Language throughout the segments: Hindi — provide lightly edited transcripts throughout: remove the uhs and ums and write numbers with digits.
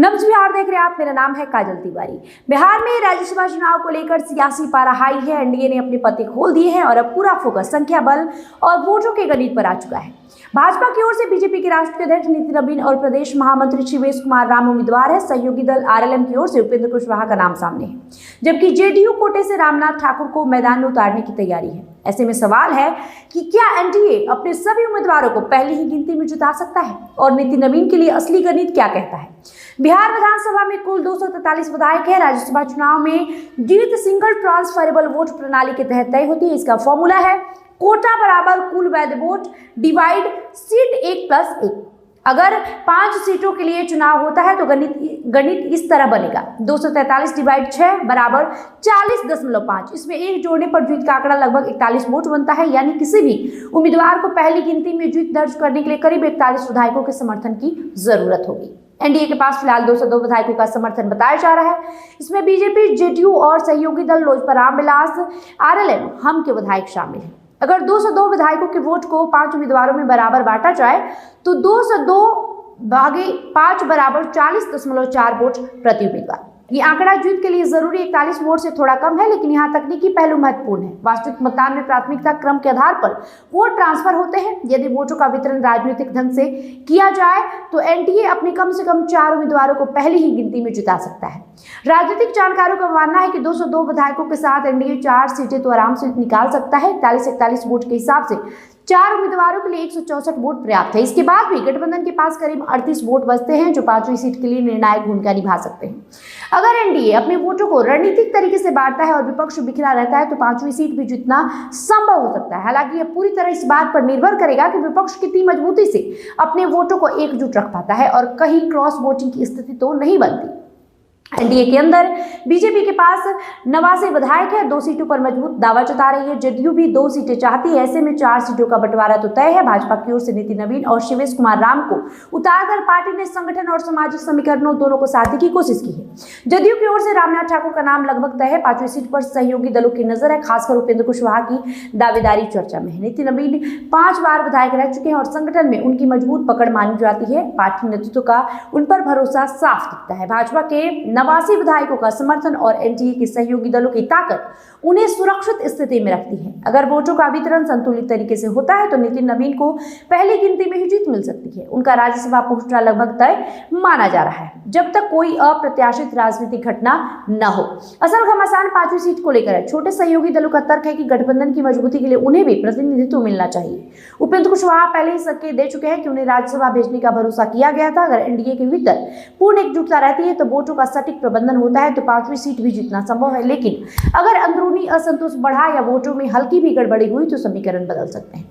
नमस्ते बिहार देख रहे हैं आप। मेरा नाम है काजल तिवारी। बिहार में राज्यसभा चुनाव को लेकर सियासी पारा हाई है। एनडीए ने अपने पत्ते खोल दिए हैं और अब पूरा फोकस संख्या बल और वोटों के गणित पर आ चुका है। भाजपा की ओर से बीजेपी के राष्ट्रीय अध्यक्ष नितिन नवीन और प्रदेश महामंत्री शिवेश कुमार राम उम्मीदवार है। सहयोगी दल आरएलएम की ओर से उपेंद्र कुशवाहा का नाम सामने है, जबकि जेडीयू कोटे से रामनाथ ठाकुर को मैदान में उतारने की तैयारी है। ऐसे में सवाल है कि क्या एनडीए अपने सभी उम्मीदवारों को पहली ही गिनती में जिता सकता है और नितिन नवीन के लिए असली गणित क्या कहता है। बिहार विधानसभा में कुल 243 विधायक है। राज्यसभा चुनाव में जीत सिंगल ट्रांसफरेबल वोट प्रणाली के तहत तय होती है। इसका फॉर्मूला है कोटा बराबर कुल वैध वोट डिवाइड सीट 1+1। अगर 5 सीटों के लिए चुनाव होता है तो गणित इस तरह बनेगा 243 डिवाइड 6 बराबर 40.5। इसमें 1 जोड़ने पर जीत का आंकड़ा लगभग 41 वोट बनता है, यानी किसी भी उम्मीदवार को पहली गिनती में जीत दर्ज करने के लिए करीब 41 विधायकों के समर्थन की जरूरत होगी। एनडीए के पास फिलहाल 202 विधायकों का समर्थन बताया जा रहा है। इसमें बीजेपी, जेडीयू और सहयोगी दल लोजपा रामविलास आरएलएम हम के विधायक शामिल हैं। अगर 202 विधायकों के वोट को 5 उम्मीदवारों में बराबर बांटा जाए तो 202/5 बराबर 40.4 वोट प्रति उम्मीदवार। ये आंकड़ा जीत के लिए जरूरी 41 वोट से थोड़ा कम है, लेकिन यहाँ तकनीकी पहलू महत्वपूर्ण है। वास्तविक मतदान में प्राथमिकता क्रम के आधार पर वोट ट्रांसफर होते हैं। यदि वोटों का वितरण राजनीतिक ढंग से किया जाए तो एनडीए अपने कम से कम 4 उम्मीदवारों को पहली ही गिनती में जिता सकता है। राजनीतिक जानकारों का मानना है कि 202 विधायकों के साथ एनडीए 4 सीटें तो आराम से निकाल सकता है। 41 वोट के हिसाब से 4 उम्मीदवारों के लिए 164 वोट पर्याप्त है। इसके बाद भी गठबंधन के पास करीब 38 वोट बचते हैं, जो 5वीं सीट के लिए निर्णायक भूमिका निभा सकते हैं। अगर एनडीए अपने वोटों को रणनीतिक तरीके से बांटता है और विपक्ष बिखरा रहता है तो 5वीं सीट भी जीतना संभव हो सकता है। हालांकि यह पूरी तरह इस बात पर निर्भर करेगा कि विपक्ष कितनी मजबूती से अपने वोटों को एकजुट रख पाता है और कहीं क्रॉस वोटिंग की स्थिति तो नहीं बनती। एनडीए के अंदर बीजेपी के पास 89 विधायक है, 2 सीटों पर मजबूत दावा जता रही है। जेडीयू भी 2 सीटें चाहती है। ऐसे में 4 सीटों का बंटवारा तो तय है। भाजपा की ओर से नितिन नवीन और शिवेश कुमार राम को उतारकर पार्टी ने संगठन और सामाजिक समीकरणों दोनों को साधने की कोशिश की है। जदयू की ओर से रामनाथ ठाकुर का नाम लगभग तय है। 5वीं सीट पर सहयोगी दलों की नजर है, खासकर उपेंद्र कुशवाहा की दावेदारी चर्चा में है। नितिन नवीन 5 बार विधायक रह चुके हैं और संगठन में उनकी मजबूत पकड़ मानी जाती है। पार्टी नेतृत्व का उन पर भरोसा साफ दिखता है। भाजपा के 89 विधायकों का समर्थन और एनडीए के सहयोगी दलों की ताकत उन्हें सुरक्षित स्थिति में रखती है। अगर वोटों का वितरण संतुलित तरीके से होता है तो नितिन नवीन को पहली गिनती में ही जीत मिल सकती है। उनका राज्यसभा पहुंचना लगभग तय माना जा रहा है, जब तक कोई अप्रत्याशित राजनीतिक घटना न हो। असल घमासान 5वीं सीट को लेकर है। छोटे सहयोगी दलों का तर्क है कि गठबंधन की मजबूती के लिए उन्हें भी प्रतिनिधित्व मिलना चाहिए। उपेंद्र कुशवाहा पहले ही संकेत दे चुके हैं कि उन्हें राज्यसभा भेजने का भरोसा किया गया था। अगर एनडीए के भीतर पूर्ण एकजुटता रहती है तो वोटों का सटीक प्रबंधन होता है तो 5वीं सीट भी जीतना संभव है। लेकिन अगर अंदरूनी असंतोष बढ़ा या वोटों में हल्की भी गड़बड़ी हुई तो समीकरण बदल सकते हैं।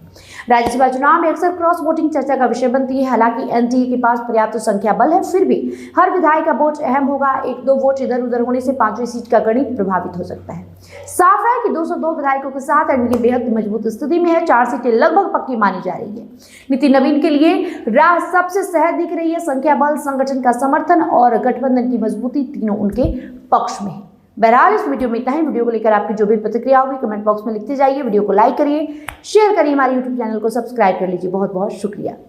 राज्यसभा चुनाव में अक्सर क्रॉस वोटिंग चर्चा का विषय बनती है। हालांकि एनडीए के पास पर्याप्त संख्या बल है, फिर भी हर विधायक का वोट अहम होगा। 1-2 वोट इधर उधर होने से 5वीं सीट का गणित प्रभावित हो सकता है। साफ है कि 202 विधायकों के साथ एनडीए बेहद मजबूत स्थिति में है। 4 सीटें लगभग पक्की मानी जा रही है। नितिन नवीन के लिए राह सबसे सहज दिख रही है। संख्या बल, संगठन का समर्थन और गठबंधन की मजबूती तीनों उनके पक्ष में है। बहरहाल इस वीडियो में इतना ही। वीडियो को लेकर आपकी जो भी प्रतिक्रिया होगी कमेंट बॉक्स में लिखते जाइए। वीडियो को लाइक करिए, शेयर करिए, हमारे यूट्यूब चैनल को सब्सक्राइब कर लीजिए। बहुत बहुत शुक्रिया।